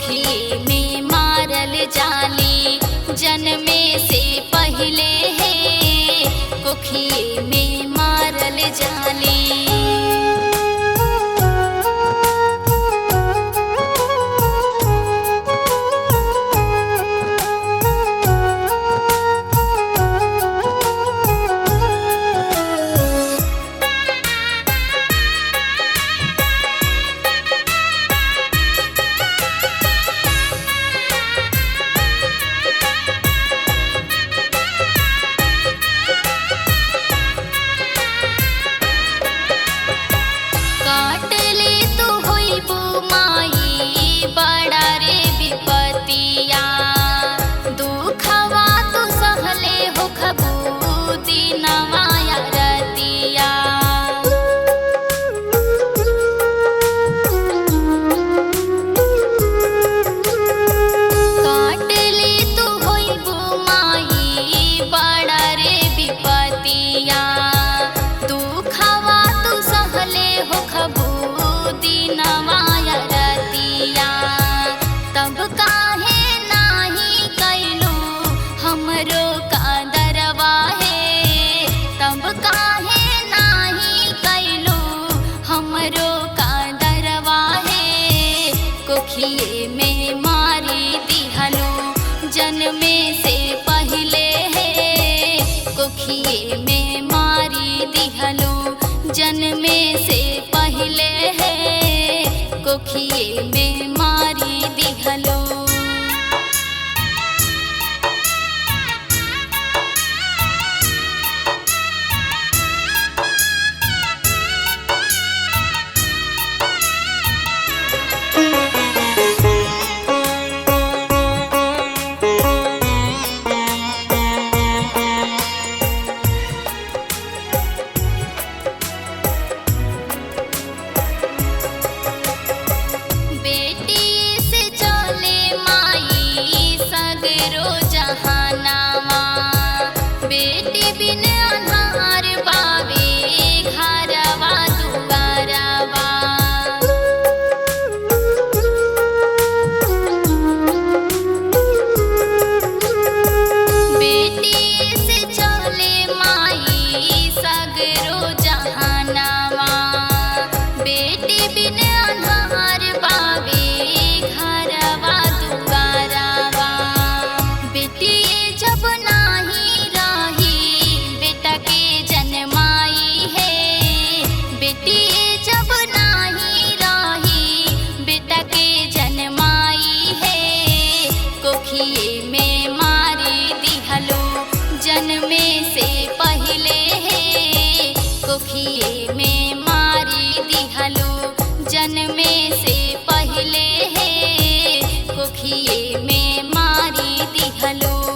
कोखिए में मारल जाली जन्मे से पहले है, कोखिए में मारल जाली। कोखिए में मारी दिहलो जन्मे से पहले है, कोखिए में मारी दिहलो जन्मे से पहले है, कोखिए में मारी दिहलो। बेटी बिन अन्हार बावे घरवा दुआरवा, बेटी से चले माई सगरो जहानवा, बेटी बिन अन्हार बावे घरवा दुआरवा। बेटी जब कोखिए में मारी दिहलो जन्मे से पहले है, कोखिए में मारी दिहलो जन्मे से पहले है, कोखिए में मारी दिहलो।